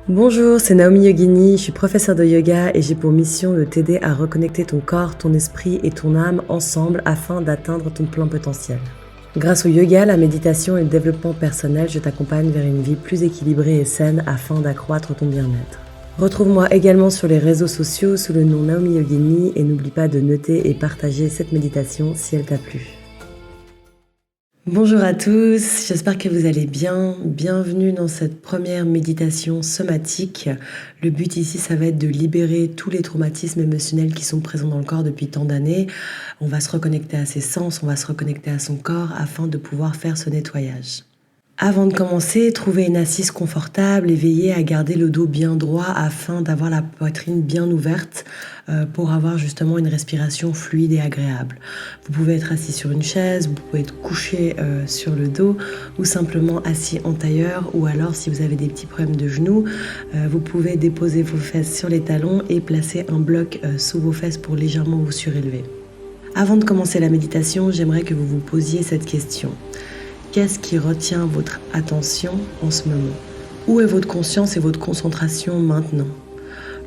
Bonjour, c'est Naomi Yogini, je suis professeure de yoga et j'ai pour mission de t'aider à reconnecter ton corps, ton esprit et ton âme ensemble afin d'atteindre ton plein potentiel. Grâce au yoga, la méditation et le développement personnel, je t'accompagne vers une vie plus équilibrée et saine afin d'accroître ton bien-être. Retrouve-moi également sur les réseaux sociaux sous le nom Naomi Yogini et n'oublie pas de noter et partager cette méditation si elle t'a plu. Bonjour à tous, j'espère que vous allez bien. Bienvenue dans cette première méditation somatique. Le but ici, ça va être de libérer tous les traumatismes émotionnels qui sont présents dans le corps depuis tant d'années. On va se reconnecter à ses sens, on va se reconnecter à son corps afin de pouvoir faire ce nettoyage. Avant de commencer, trouvez une assise confortable et veillez à garder le dos bien droit afin d'avoir la poitrine bien ouverte pour avoir justement une respiration fluide et agréable. Vous pouvez être assis sur une chaise, vous pouvez être couché sur le dos ou simplement assis en tailleur, ou alors si vous avez des petits problèmes de genoux, vous pouvez déposer vos fesses sur les talons et placer un bloc sous vos fesses pour légèrement vous surélever. Avant de commencer la méditation, j'aimerais que vous vous posiez cette question. Qu'est-ce qui retient votre attention en ce moment? Où est votre conscience et votre concentration maintenant?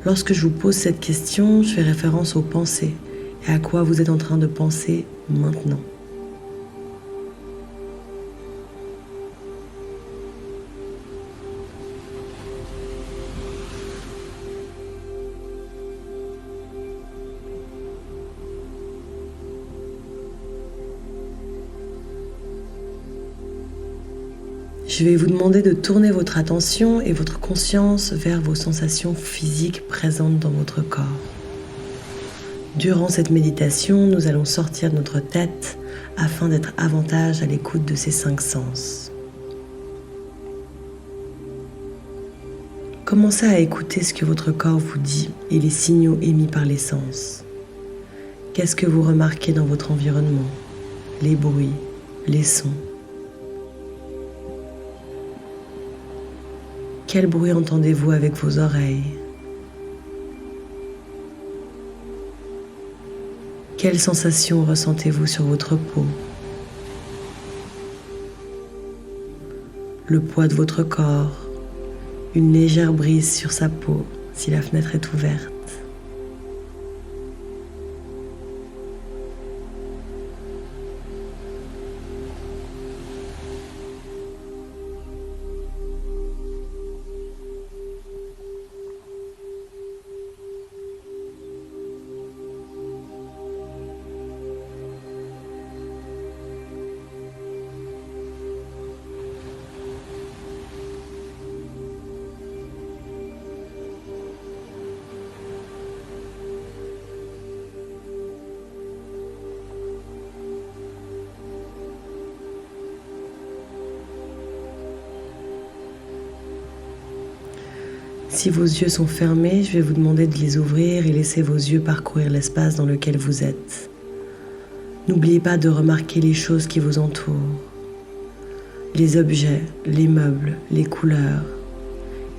Lorsque je vous pose cette question, je fais référence aux pensées et à quoi vous êtes en train de penser maintenant. Je vais vous demander de tourner votre attention et votre conscience vers vos sensations physiques présentes dans votre corps. Durant cette méditation, nous allons sortir de notre tête afin d'être davantage à l'écoute de ces 5 sens. Commencez à écouter ce que votre corps vous dit et les signaux émis par les sens. Qu'est-ce que vous remarquez dans votre environnement? Les bruits, les sons. Quel bruit entendez-vous avec vos oreilles? Quelles sensations ressentez-vous sur votre peau? Le poids de votre corps, une légère brise sur sa peau si la fenêtre est ouverte. Si vos yeux sont fermés, je vais vous demander de les ouvrir et laisser vos yeux parcourir l'espace dans lequel vous êtes. N'oubliez pas de remarquer les choses qui vous entourent, les objets, les meubles, les couleurs,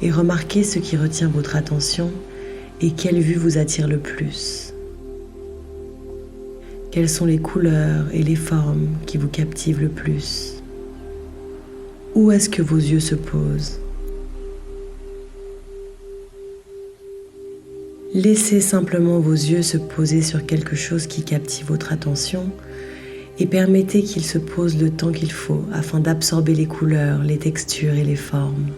et remarquez ce qui retient votre attention et quelle vue vous attire le plus. Quelles sont les couleurs et les formes qui vous captivent le plus? Où est-ce que vos yeux se posent? Laissez simplement vos yeux se poser sur quelque chose qui captive votre attention et permettez qu'il se pose le temps qu'il faut afin d'absorber les couleurs, les textures et les formes.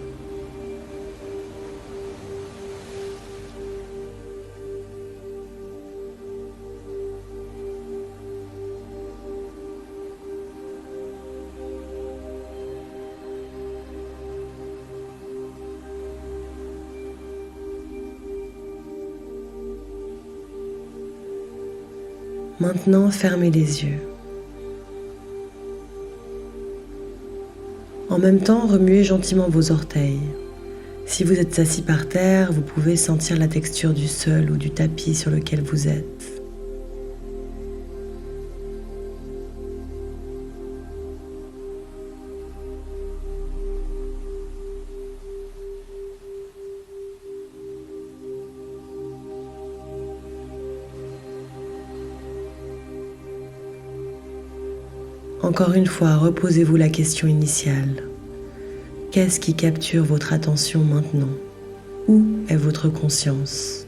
Maintenant, fermez les yeux. En même temps, remuez gentiment vos orteils. Si vous êtes assis par terre, vous pouvez sentir la texture du sol ou du tapis sur lequel vous êtes. Encore une fois, reposez-vous la question initiale. Qu'est-ce qui capture votre attention maintenant? Où est votre conscience?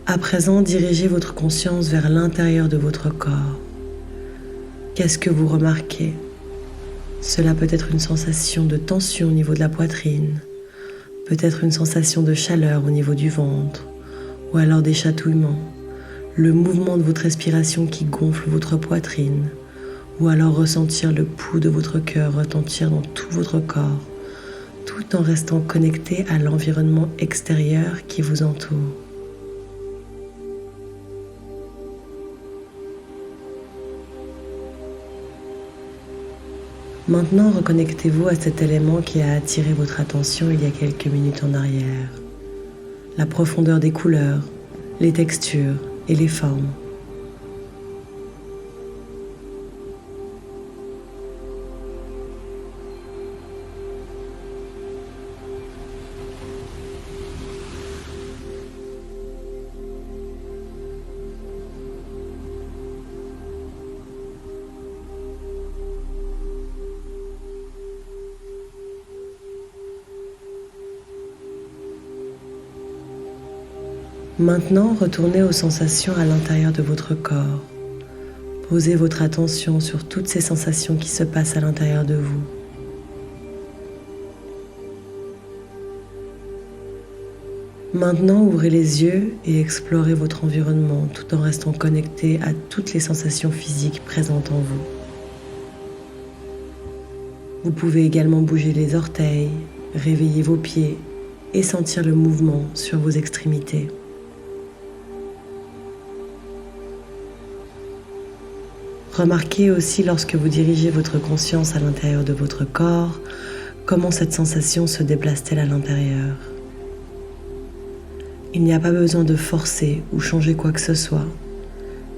À présent, dirigez votre conscience vers l'intérieur de votre corps. Qu'est-ce que vous remarquez? Cela peut être une sensation de tension au niveau de la poitrine, peut-être une sensation de chaleur au niveau du ventre, ou alors des chatouillements, le mouvement de votre respiration qui gonfle votre poitrine, ou alors ressentir le pouls de votre cœur retentir dans tout votre corps, tout en restant connecté à l'environnement extérieur qui vous entoure. Maintenant, reconnectez-vous à cet élément qui a attiré votre attention il y a quelques minutes en arrière. La profondeur des couleurs, les textures et les formes. Maintenant, retournez aux sensations à l'intérieur de votre corps. Posez votre attention sur toutes ces sensations qui se passent à l'intérieur de vous. Maintenant, ouvrez les yeux et explorez votre environnement tout en restant connecté à toutes les sensations physiques présentes en vous. Vous pouvez également bouger les orteils, réveiller vos pieds et sentir le mouvement sur vos extrémités. Remarquez aussi lorsque vous dirigez votre conscience à l'intérieur de votre corps, comment cette sensation se déplace-t-elle à l'intérieur. Il n'y a pas besoin de forcer ou changer quoi que ce soit,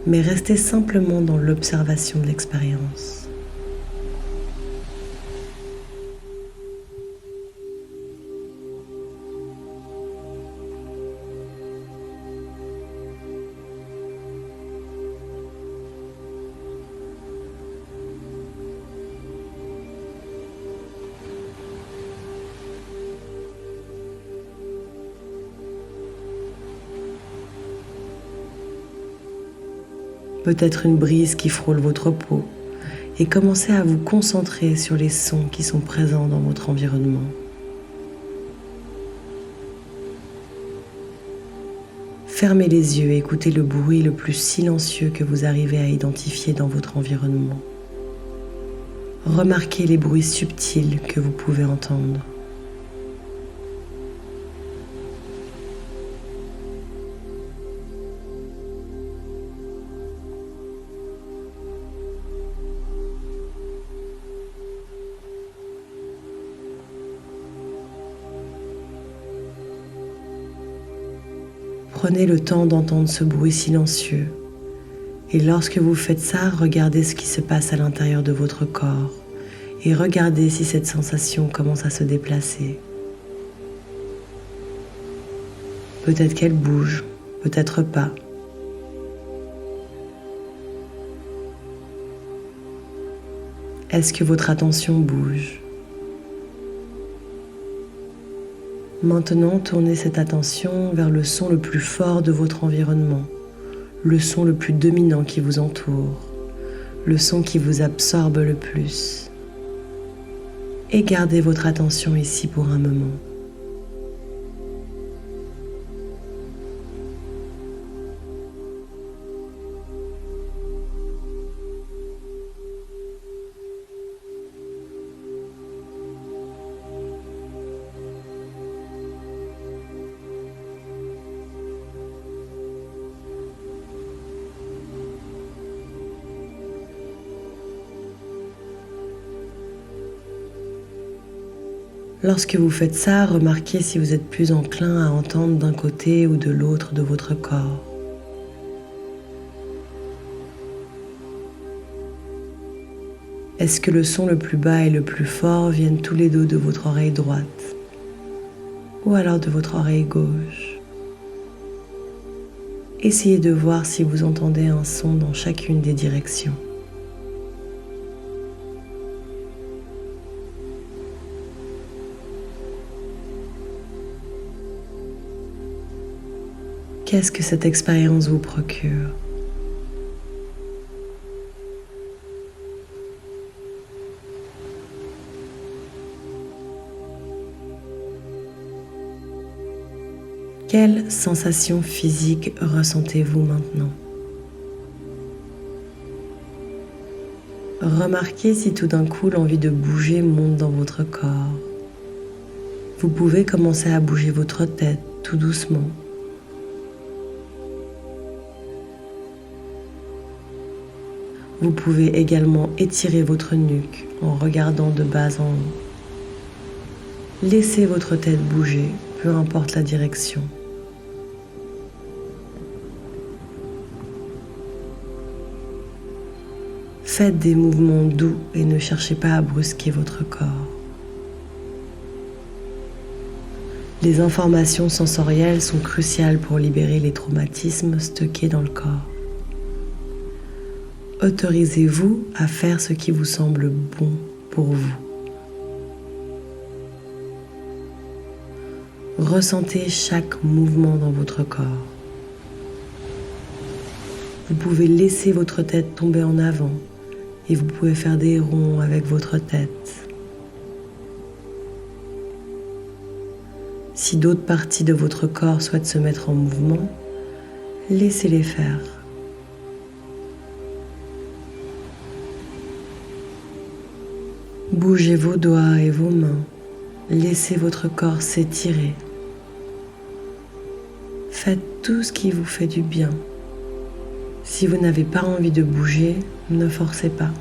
mais restez simplement dans l'observation de l'expérience. Peut-être une brise qui frôle votre peau, et commencez à vous concentrer sur les sons qui sont présents dans votre environnement. Fermez les yeux et écoutez le bruit le plus silencieux que vous arrivez à identifier dans votre environnement. Remarquez les bruits subtils que vous pouvez entendre. Prenez le temps d'entendre ce bruit silencieux et lorsque vous faites ça, regardez ce qui se passe à l'intérieur de votre corps et regardez si cette sensation commence à se déplacer. Peut-être qu'elle bouge, peut-être pas. Est-ce que votre attention bouge? Maintenant, tournez cette attention vers le son le plus fort de votre environnement, le son le plus dominant qui vous entoure, le son qui vous absorbe le plus. Et gardez votre attention ici pour un moment. Lorsque vous faites ça, remarquez si vous êtes plus enclin à entendre d'un côté ou de l'autre de votre corps. Est-ce que le son le plus bas et le plus fort viennent tous les deux de votre oreille droite ou alors de votre oreille gauche? Essayez de voir si vous entendez un son dans chacune des directions. Qu'est-ce que cette expérience vous procure? Quelle sensation physique ressentez-vous maintenant? Remarquez si tout d'un coup l'envie de bouger monte dans votre corps. Vous pouvez commencer à bouger votre tête tout doucement. Vous pouvez également étirer votre nuque en regardant de bas en haut. Laissez votre tête bouger, peu importe la direction. Faites des mouvements doux et ne cherchez pas à brusquer votre corps. Les informations sensorielles sont cruciales pour libérer les traumatismes stockés dans le corps. Autorisez-vous à faire ce qui vous semble bon pour vous. Ressentez chaque mouvement dans votre corps. Vous pouvez laisser votre tête tomber en avant et vous pouvez faire des ronds avec votre tête. Si d'autres parties de votre corps souhaitent se mettre en mouvement, laissez-les faire. Bougez vos doigts et vos mains. Laissez votre corps s'étirer. Faites tout ce qui vous fait du bien. Si vous n'avez pas envie de bouger, ne forcez pas.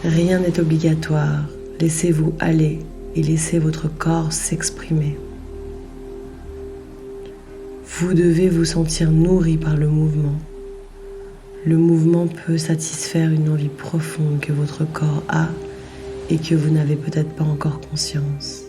Rien n'est obligatoire. Laissez-vous aller et laissez votre corps s'exprimer. Vous devez vous sentir nourri par le mouvement. Le mouvement peut satisfaire une envie profonde que votre corps a et que vous n'avez peut-être pas encore conscience.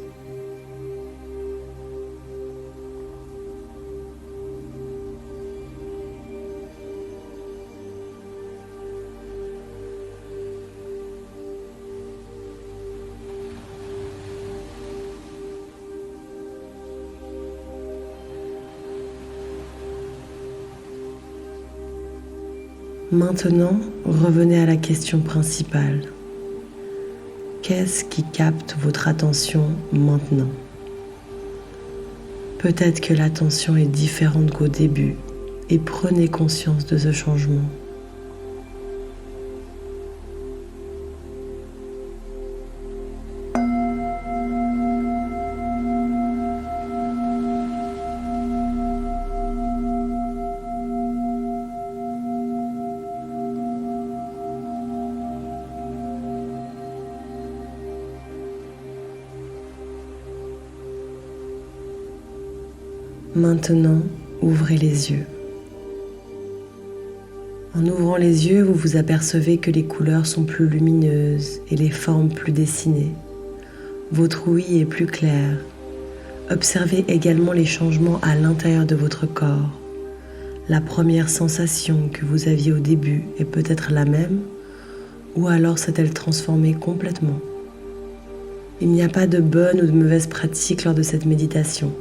Maintenant, revenez à la question principale. Qu'est-ce qui capte votre attention maintenant? Peut-être que l'attention est différente qu'au début et prenez conscience de ce changement. Maintenant, ouvrez les yeux. En ouvrant les yeux, vous vous apercevez que les couleurs sont plus lumineuses et les formes plus dessinées. Votre ouïe est plus claire. Observez également les changements à l'intérieur de votre corps. La première sensation que vous aviez au début est peut-être la même, ou alors s'est-elle transformée complètement? Il n'y a pas de bonne ou de mauvaise pratique lors de cette méditation.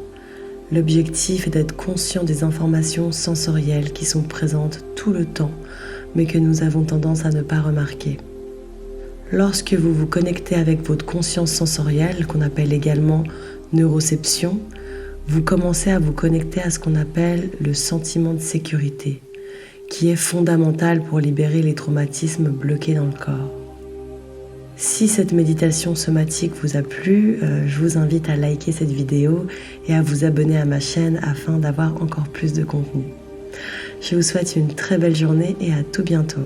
L'objectif est d'être conscient des informations sensorielles qui sont présentes tout le temps, mais que nous avons tendance à ne pas remarquer. Lorsque vous vous connectez avec votre conscience sensorielle, qu'on appelle également neuroception, vous commencez à vous connecter à ce qu'on appelle le sentiment de sécurité, qui est fondamental pour libérer les traumatismes bloqués dans le corps. Si cette méditation somatique vous a plu, je vous invite à liker cette vidéo et à vous abonner à ma chaîne afin d'avoir encore plus de contenu. Je vous souhaite une très belle journée et à tout bientôt.